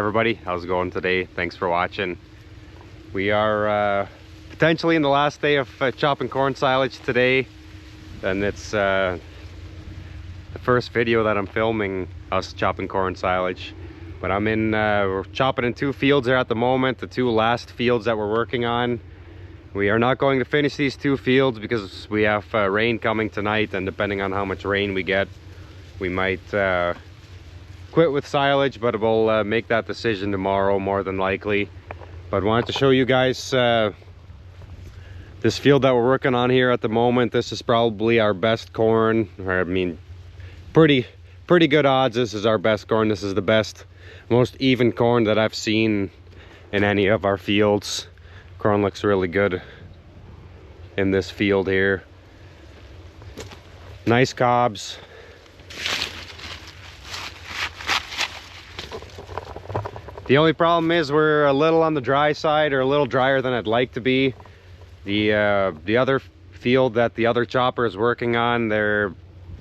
everybody, how's it going today? Thanks for watching. We are potentially in the last day of chopping corn silage today, and it's the first video that I'm filming us chopping corn silage. But I'm in, we're chopping in two fields there at the moment, the two last fields that we're working on. We are not going to finish these two fields because we have rain coming tonight, and depending on how much rain we get, we might quit with silage, but we'll make that decision tomorrow more than likely. But wanted to show you guys this field that we're working on here at the moment. This is probably our best corn, or I mean pretty good odds this is our best corn. This is the best, most even corn that I've seen in any of our fields. Corn looks really good in this field here. Nice cobs. The only problem is we're a little on the dry side, or a little drier than I'd like to be. The other field that the other chopper is working on, they're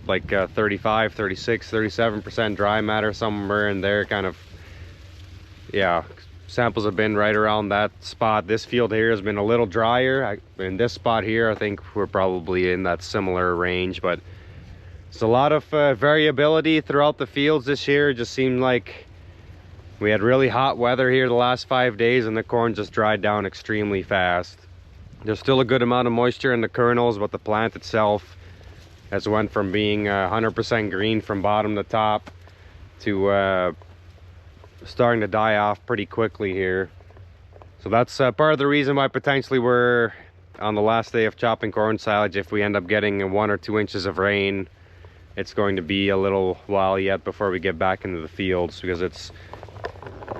like 35, 36, 37% dry matter, somewhere in there, kind of. Yeah, samples have been right around that spot. This field here has been a little drier. In this spot here, I think we're probably in that similar range, but it's a lot of variability throughout the fields this year. It just seemed like we had really hot weather here the last 5 days, and the corn just dried down extremely fast. There's still a good amount of moisture in the kernels, but the plant itself has went from being 100% green from bottom to top to starting to die off pretty quickly here. So that's part of the reason why potentially we're on the last day of chopping corn silage. If we end up getting 1 or 2 inches of rain, it's going to be a little while yet before we get back into the fields, because it's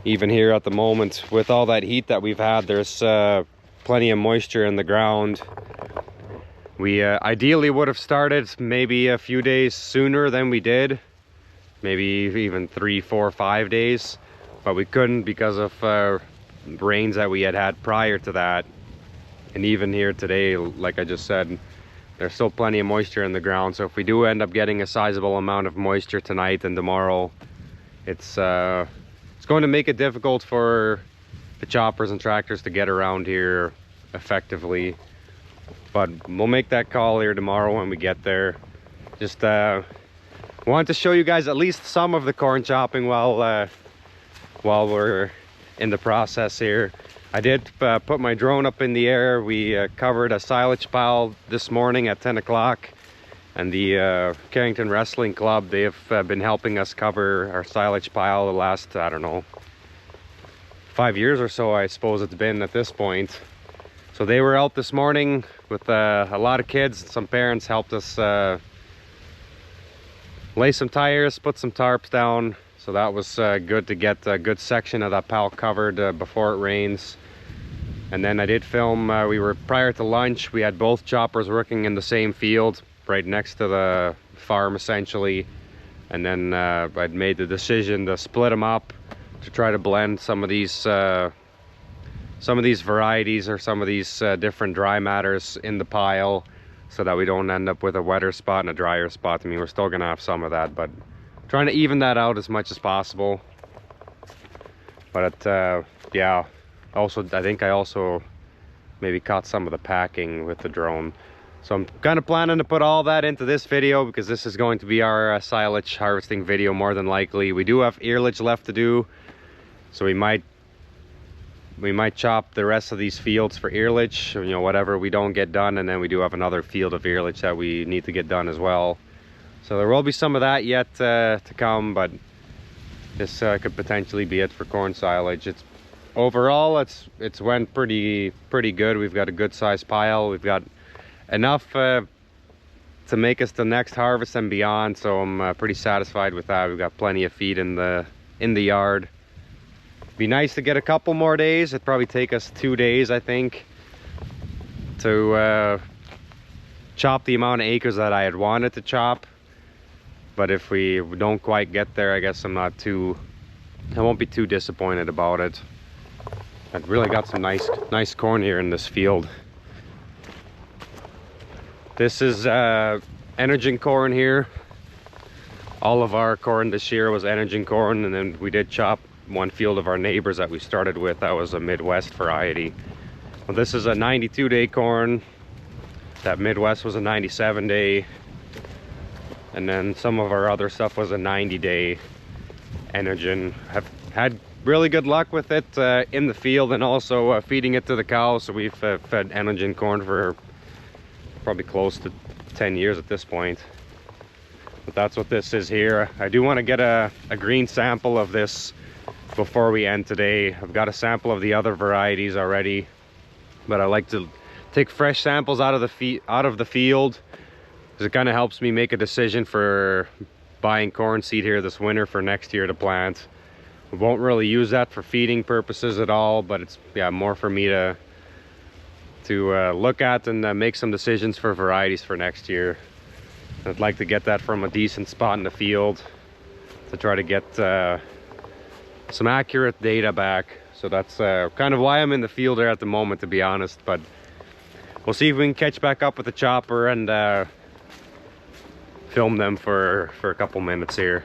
even here at the moment with all that heat that we've had, there's plenty of moisture in the ground. We ideally would have started maybe a few days sooner than we did, maybe even 3, 4, 5 days, but we couldn't because of rains that we had prior to that. And even here today, like I just said, there's still plenty of moisture in the ground. So if we do end up getting a sizable amount of moisture tonight and tomorrow, it's going to make it difficult for the choppers and tractors to get around here effectively. But we'll make that call here tomorrow when we get there. Just wanted to show you guys at least some of the corn chopping while we're in the process here. I did put my drone up in the air. We covered a silage pile this morning at 10 o'clock. And the Carrington Wrestling Club, they've been helping us cover our silage pile the last, I don't know, 5 years or so, I suppose it's been at this point. So they were out this morning with a lot of kids. Some parents helped us lay some tires, put some tarps down. So that was good to get a good section of that pile covered before it rains. And then I did film, we were prior to lunch, we had both choppers working in the same field, right next to the farm essentially. And then I'd made the decision to split them up to try to blend some of these varieties, or some of these different dry matters in the pile, so that we don't end up with a wetter spot and a drier spot. I mean, we're still gonna have some of that, but trying to even that out as much as possible. But yeah, also I think I also maybe caught some of the packing with the drone. So I'm kind of planning to put all that into this video, because this is going to be our silage harvesting video more than likely. We do have earlage left to do, so we might chop the rest of these fields for earlage, you know, whatever we don't get done. And then we do have another field of earlage that we need to get done as well. So there will be some of that yet to come, but this could potentially be it for corn silage. It's overall it's went pretty good. We've got a good sized pile. We've got enough to make us the next harvest and beyond, so I'm pretty satisfied with that. We've got plenty of feed in the yard. Be nice to get a couple more days. It'd probably take us 2 days, I think, to chop the amount of acres that I had wanted to chop. But if we don't quite get there, I guess I won't be too disappointed about it. I've really got some nice corn here in this field. This is Energen corn here. All of our corn this year was Energen corn, and then we did chop one field of our neighbors that we started with that was a Midwest variety. Well, this is a 92-day corn. That Midwest was a 97-day. And then some of our other stuff was a 90-day Enogen. Have had really good luck with it in the field, and also feeding it to the cows. So we've fed Enogen corn for probably close to 10 years at this point. But that's what this is here. I do want to get a green sample of this before we end today. I've got a sample of the other varieties already, but I like to take fresh samples out of the field, because it kind of helps me make a decision for buying corn seed here this winter for next year to plant. We won't really use that for feeding purposes at all, but it's more for me to look at and make some decisions for varieties for next year. I'd like to get that from a decent spot in the field to try to get some accurate data back. So that's kind of why I'm in the field there at the moment, to be honest. But we'll see if we can catch back up with the chopper and film them for a couple minutes here.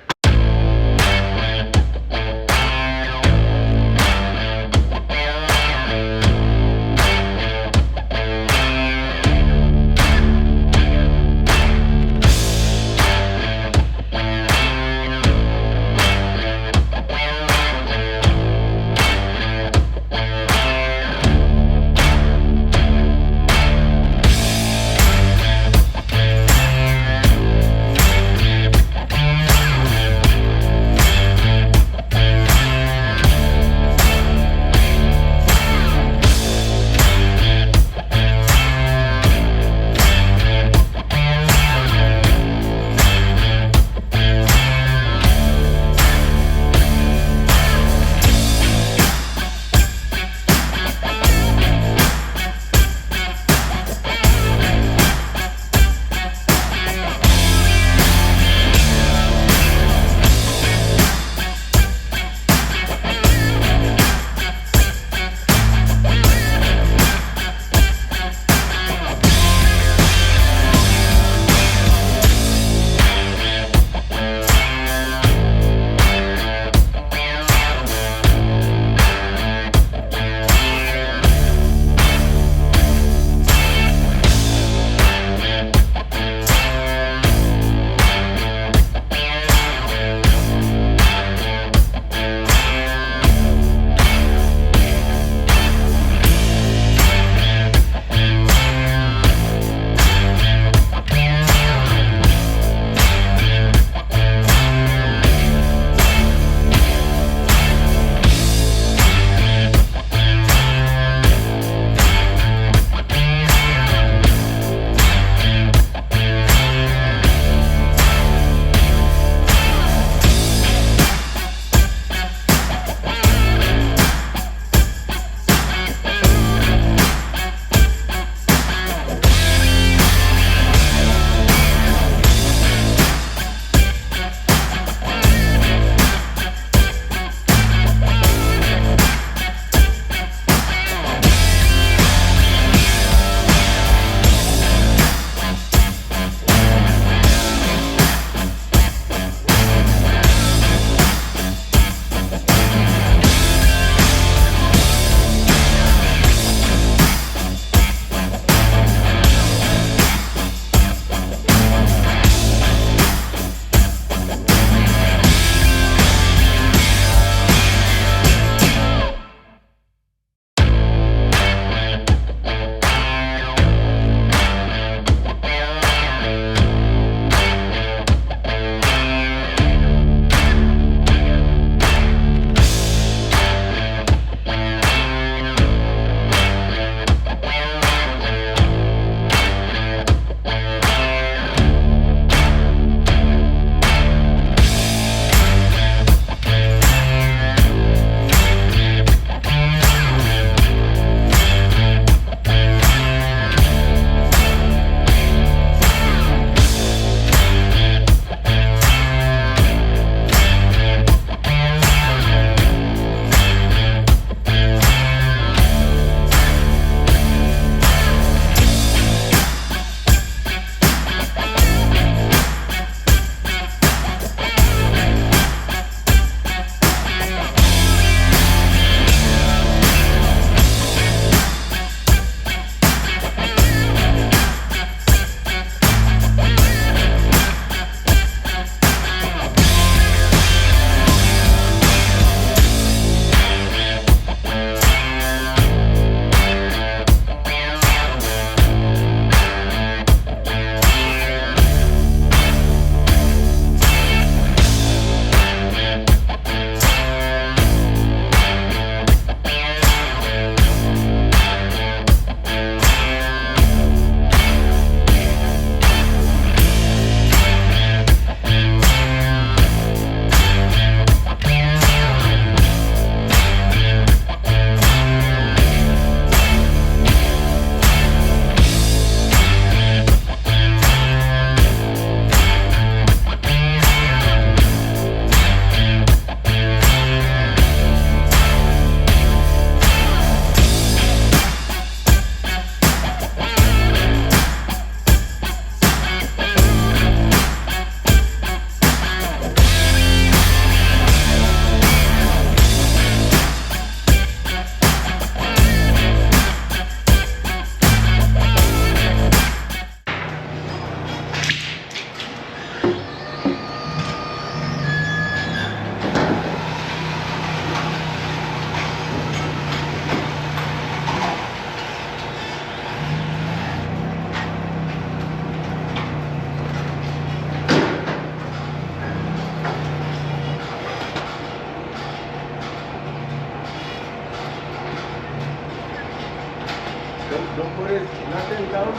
Don't put it, nothing down.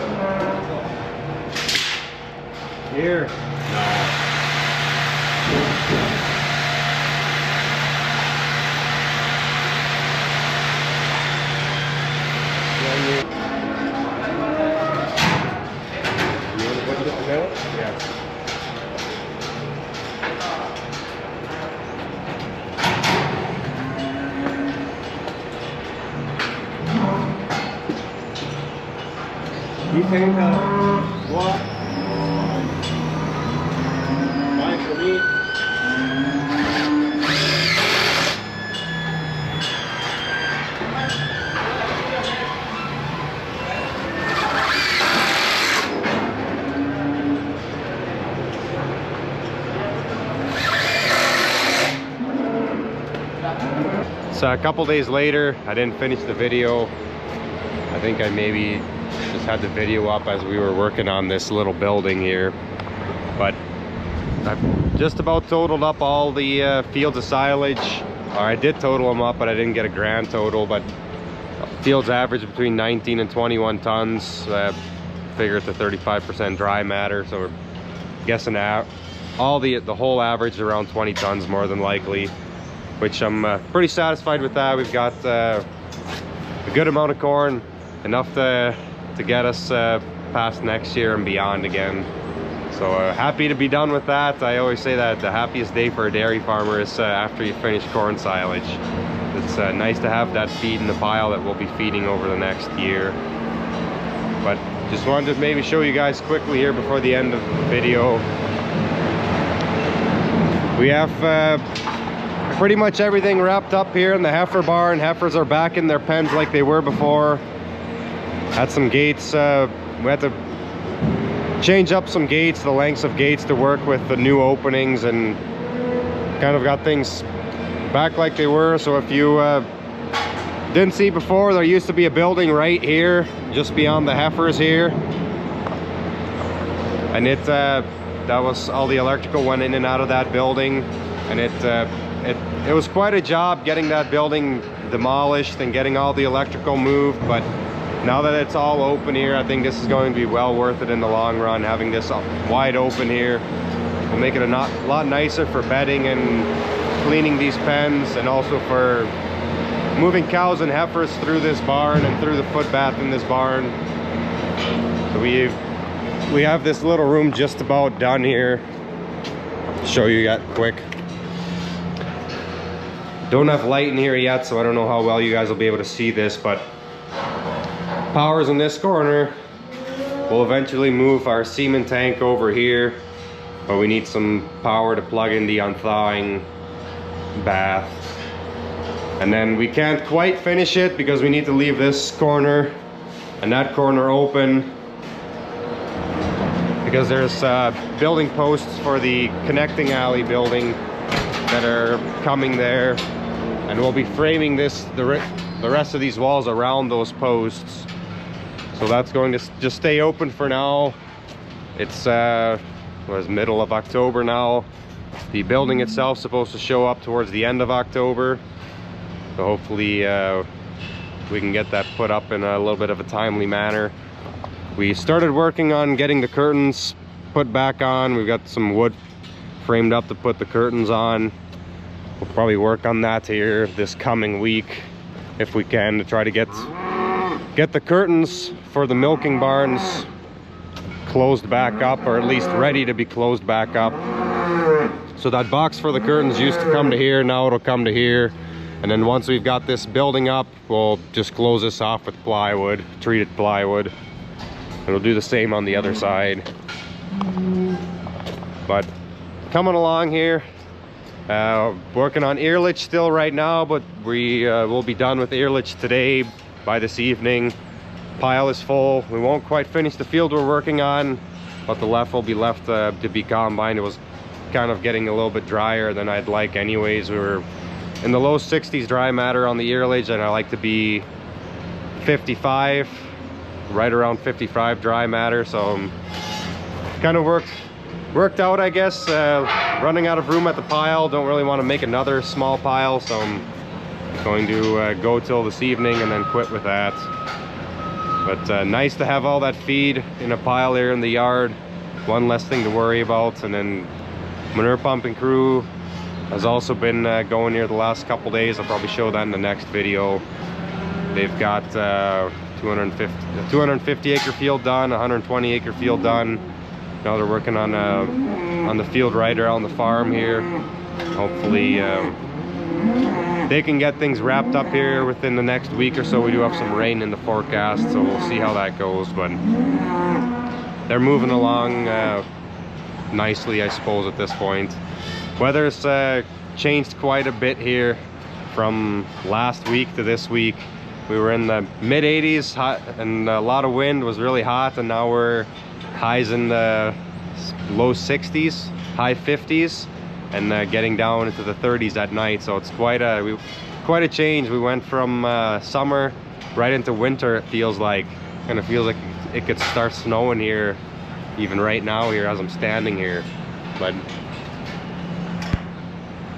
Here. Yeah. You think what? Fine for me. So a couple days later, I didn't finish the video. I think I maybe just had the video up as we were working on this little building here. But I've just about totaled up all the fields of silage. Or I did total them up, but I didn't get a grand total. But fields average between 19 and 21 tons. Figure it's a 35% dry matter. So we're guessing all the whole average around 20 tons more than likely. Which I'm pretty satisfied with that. We've got a good amount of corn, enough to get us past next year and beyond again. So happy to be done with that. I always say that the happiest day for a dairy farmer is after you finish corn silage. It's nice to have that feed in the pile that we'll be feeding over the next year. But just wanted to maybe show you guys quickly here before the end of the video. We have pretty much everything wrapped up here in the heifer barn. Heifers are back in their pens like they were before. Had some gates, we had to change up some gates, the lengths of gates to work with the new openings, and kind of got things back like they were. So if you didn't see before, there used to be a building right here, just beyond the heifers here. And that was all the electrical went in and out of that building. And it was quite a job getting that building demolished and getting all the electrical moved, but now that it's all open here, I think this is going to be well worth it in the long run. Having this wide open here will make it a lot nicer for bedding and cleaning these pens, and also for moving cows and heifers through this barn and through the foot bath in this barn. So we have this little room just about done here. Show you that quick. Don't have light in here yet, so I don't know how well you guys will be able to see this, but power's in this corner. We'll eventually move our semen tank over here, but we need some power to plug in the unthawing bath. And then we can't quite finish it because we need to leave this corner and that corner open, because there's building posts for the connecting alley building that are coming there. And we'll be framing the rest of these walls around those posts. So that's going to just stay open for now. It's middle of October now. The building itself is supposed to show up towards the end of October. So hopefully we can get that put up in a little bit of a timely manner. We started working on getting the curtains put back on. We've got some wood framed up to put the curtains on. We'll probably work on that here this coming week if we can, to try to get the curtains for the milking barns closed back up, or at least ready to be closed back up. So that box for the curtains used to come to here, now it'll come to here. And then once we've got this building up, we'll just close this off with plywood, treated plywood. And we'll do the same on the other side. But coming along here. Working on earlich still right now, but we will be done with earlich today by this evening. Pile is full. We won't quite finish the field we're working on, but the left will be left to be combined. It was kind of getting a little bit drier than I'd like anyways. We were in the low 60s dry matter on the earlich, and I like to be 55, right around 55 dry matter. So kind of worked out, I guess. Running out of room at the pile, don't really want to make another small pile, so I'm going to go till this evening and then quit with that. But nice to have all that feed in a pile here in the yard. One less thing to worry about. And then manure pumping crew has also been going here the last couple days. I'll probably show that in the next video. They've got 250 acre field done, 120 acre field done. Now they're working on the field right around the farm here. Hopefully they can get things wrapped up here within the next week or so. We do have some rain in the forecast, so we'll see how that goes. But they're moving along nicely, I suppose, at this point. Weather's changed quite a bit here from last week to this week. We were in the mid 80s hot, and a lot of wind, was really hot, and now we're highs in the low 60s, high 50s, and getting down into the 30s at night. So it's quite a change. We went from summer right into winter. It feels like, kind of feels like it could start snowing here even right now here as I'm standing here. But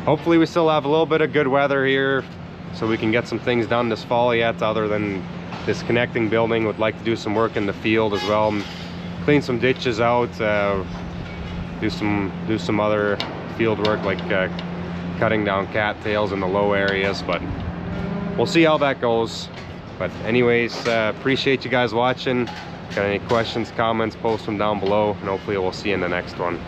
hopefully we still have a little bit of good weather here, so we can get some things done this fall yet, other than this connecting building. Would like to do some work in the field as well, clean some ditches out, do some other field work, like cutting down cattails in the low areas. But we'll see how that goes. But anyways, appreciate you guys watching. Got any questions, comments, post them down below, and hopefully we'll see you in the next one.